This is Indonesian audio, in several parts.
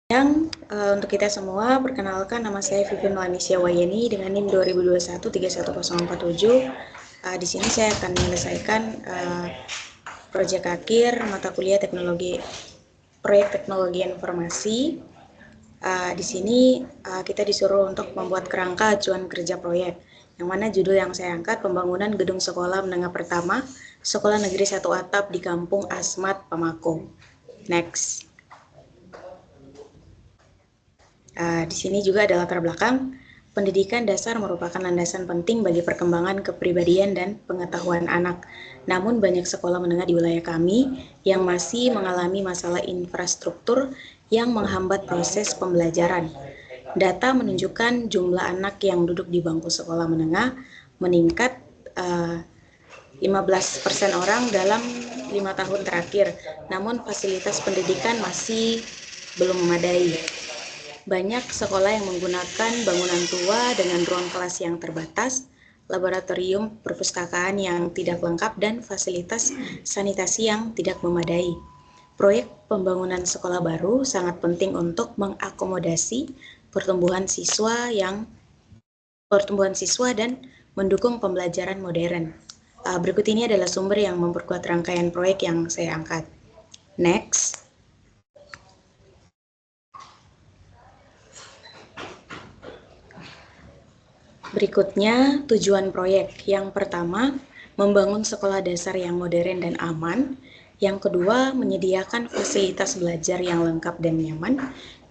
Untuk kita semua, perkenalkan nama saya Vivin Lanisya Wayeni dengan NIM 2021-31047. Di sini saya akan menyelesaikan proyek akhir mata kuliah proyek teknologi informasi. Di sini kita disuruh untuk membuat kerangka acuan kerja proyek, yang mana judul yang saya angkat pembangunan gedung sekolah menengah pertama Sekolah Negeri 1 Atap di Kampung Asmat, Pamako. Next. Di sini juga ada latar belakang. Pendidikan dasar merupakan landasan penting bagi perkembangan kepribadian dan pengetahuan anak. Namun banyak sekolah menengah di wilayah kami yang masih mengalami masalah infrastruktur yang menghambat proses pembelajaran. Data menunjukkan jumlah anak yang duduk di bangku sekolah menengah meningkat 15% orang dalam 5 tahun terakhir. Namun fasilitas pendidikan masih belum memadai. Banyak sekolah yang menggunakan bangunan tua dengan ruang kelas yang terbatas, laboratorium perpustakaan yang tidak lengkap, dan fasilitas sanitasi yang tidak memadai. Proyek pembangunan sekolah baru sangat penting untuk mengakomodasi pertumbuhan siswa dan mendukung pembelajaran modern. Berikut ini adalah sumber yang memperkuat rangkaian proyek yang saya angkat. Next. Berikutnya, tujuan proyek. Yang pertama, membangun sekolah dasar yang modern dan aman. Yang kedua, menyediakan fasilitas belajar yang lengkap dan nyaman.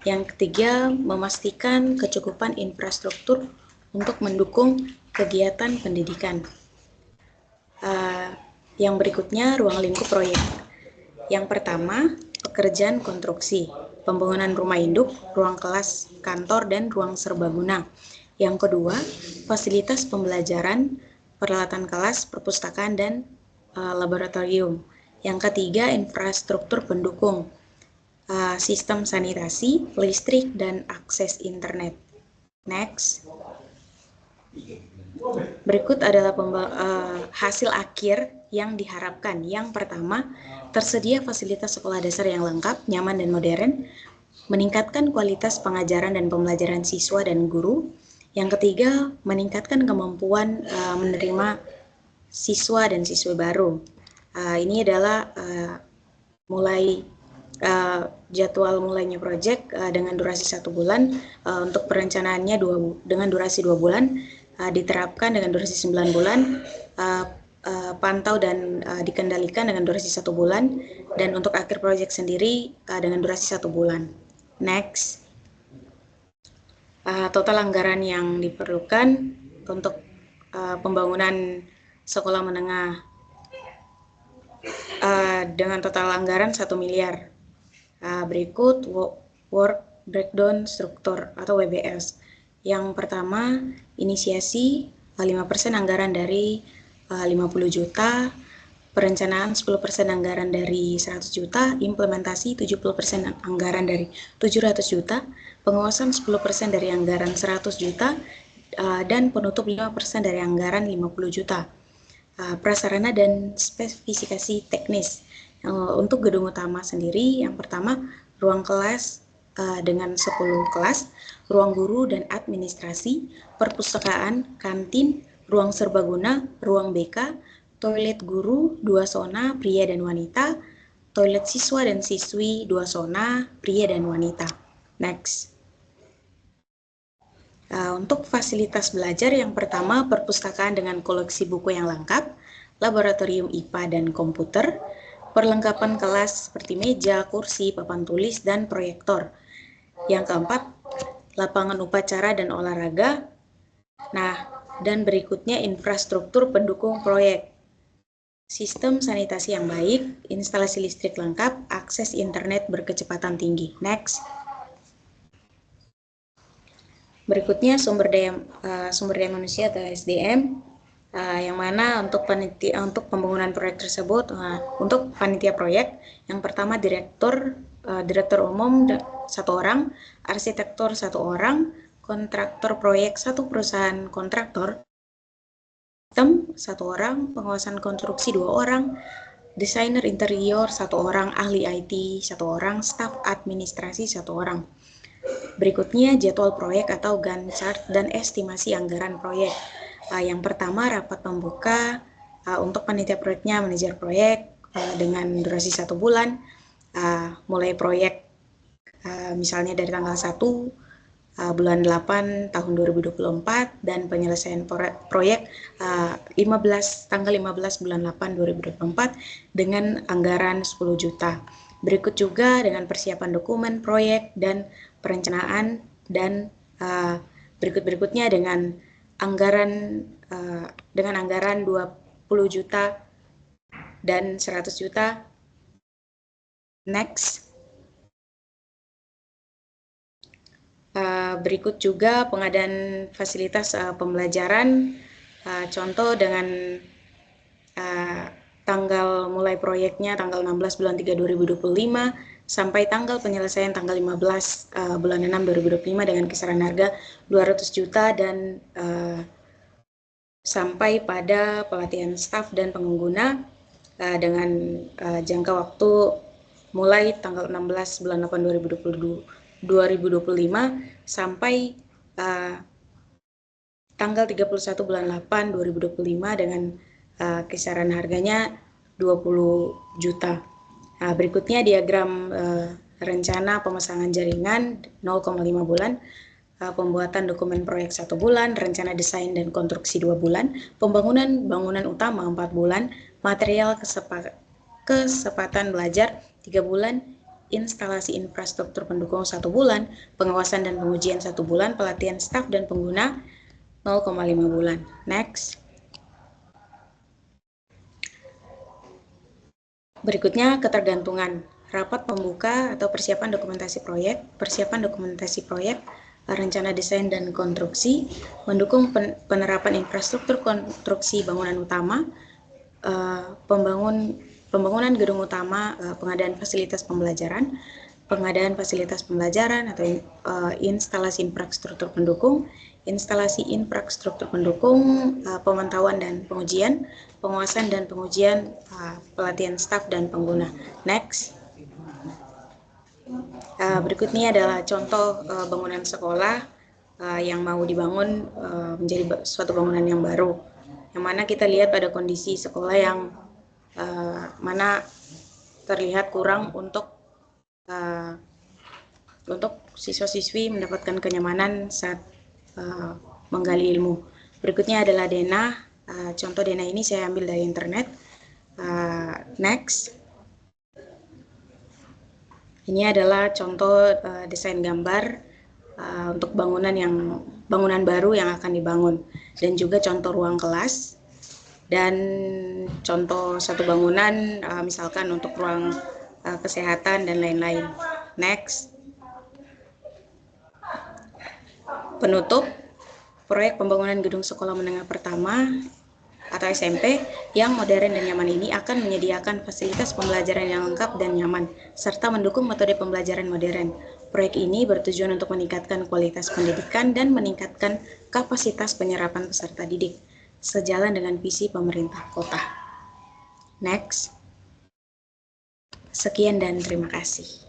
Yang ketiga, memastikan kecukupan infrastruktur untuk mendukung kegiatan pendidikan. Yang berikutnya, ruang lingkup proyek. Yang pertama, pekerjaan konstruksi, pembangunan rumah induk, ruang kelas, kantor, dan ruang serbaguna. Yang kedua, fasilitas pembelajaran, peralatan kelas, perpustakaan, dan laboratorium. Yang ketiga, infrastruktur pendukung, sistem sanitasi, listrik, dan akses internet. Next. Berikut adalah hasil akhir yang diharapkan. Yang pertama, tersedia fasilitas sekolah dasar yang lengkap, nyaman, dan modern, meningkatkan kualitas pengajaran dan pembelajaran siswa dan guru. Yang ketiga, meningkatkan kemampuan menerima siswa dan siswi baru. Ini adalah jadwal mulainya proyek dengan durasi 1 bulan. Untuk perencanaannya dengan durasi 2 bulan, diterapkan dengan durasi 9 bulan, pantau dan dikendalikan dengan durasi 1 bulan, dan untuk akhir proyek sendiri dengan durasi 1 bulan. Next. Total anggaran yang diperlukan untuk pembangunan sekolah menengah dengan total anggaran 1 miliar. Berikut work breakdown struktur atau WBS. Yang pertama, inisiasi 5% anggaran dari 50 juta, perencanaan 10% anggaran dari 100 juta, implementasi 70% anggaran dari 700 juta, pengawasan 10% dari anggaran 100 juta, dan penutup 5% dari anggaran 50 juta. Prasarana dan spesifikasi teknis. Untuk gedung utama sendiri, yang pertama, ruang kelas dengan 10 kelas, ruang guru dan administrasi, perpustakaan, kantin, ruang serbaguna, ruang BK, toilet guru 2 zona pria dan wanita, toilet siswa dan siswi 2 zona pria dan wanita. Next. Untuk fasilitas belajar, yang pertama, perpustakaan dengan koleksi buku yang lengkap, laboratorium IPA dan komputer, perlengkapan kelas seperti meja, kursi, papan tulis, dan proyektor. Yang keempat, lapangan upacara dan olahraga. Dan berikutnya infrastruktur pendukung proyek. Sistem sanitasi yang baik, instalasi listrik lengkap, akses internet berkecepatan tinggi. Next. Berikutnya sumber daya manusia atau SDM, yang mana untuk pembangunan proyek tersebut, untuk panitia proyek, yang pertama direktur umum 1 orang, arsitektur 1 orang, kontraktor proyek 1 perusahaan kontraktor, sistem 1 orang, pengawasan konstruksi 2 orang, desainer interior 1 orang, ahli IT 1 orang, staf administrasi 1 orang. Berikutnya jadwal proyek atau Gantt chart dan estimasi anggaran proyek. Yang pertama rapat pembuka untuk panitia proyeknya manajer proyek dengan durasi 1 bulan, mulai proyek misalnya dari tanggal 1 bulan 8 tahun 2024 dan penyelesaian proyek tanggal 15 bulan 8 2024 dengan anggaran 10 juta. Berikut juga dengan persiapan dokumen proyek dan perencanaan dan berikutnya dengan anggaran 20 juta dan 100 juta. Next. Berikut juga pengadaan fasilitas pembelajaran, contoh dengan tanggal mulai proyeknya tanggal 16 bulan 3 2025 sampai tanggal penyelesaian tanggal 15 bulan 6 2025 dengan kisaran harga 200 juta dan sampai pada pelatihan staf dan pengguna dengan jangka waktu mulai tanggal 16 bulan 8 2025 sampai tanggal 31 bulan 8 2025 dengan kisaran harganya 20 juta. Berikutnya diagram rencana pemasangan jaringan 0,5 bulan, pembuatan dokumen proyek 1 bulan, rencana desain dan konstruksi 2 bulan, pembangunan bangunan utama 4 bulan, material kesempatan belajar 3 bulan, instalasi infrastruktur pendukung 1 bulan, pengawasan dan pengujian 1 bulan, pelatihan staf dan pengguna 0,5 bulan. Next. Berikutnya ketergantungan. Rapat pembuka atau persiapan dokumentasi proyek, rencana desain dan konstruksi, mendukung penerapan infrastruktur konstruksi bangunan utama, pembangunan gedung utama, pengadaan fasilitas pembelajaran atau instalasi infrastruktur pendukung, pemantauan dan pengujian, penguasaan dan pengujian, pelatihan staf dan pengguna. Next. Berikutnya adalah contoh bangunan sekolah yang mau dibangun menjadi suatu bangunan yang baru, yang mana kita lihat pada kondisi sekolah yang mana terlihat kurang untuk siswa-siswi mendapatkan kenyamanan saat menggali ilmu. Berikutnya adalah denah. Contoh denah ini saya ambil dari internet. Next. Ini adalah contoh desain gambar untuk bangunan baru yang akan dibangun, dan juga contoh ruang kelas dan contoh satu bangunan misalkan untuk ruang kesehatan dan lain-lain. Next. Penutup, proyek pembangunan gedung sekolah menengah pertama atau SMP yang modern dan nyaman ini akan menyediakan fasilitas pembelajaran yang lengkap dan nyaman, serta mendukung metode pembelajaran modern. Proyek ini bertujuan untuk meningkatkan kualitas pendidikan dan meningkatkan kapasitas penyerapan peserta didik, sejalan dengan visi pemerintah kota. Next. Sekian dan terima kasih.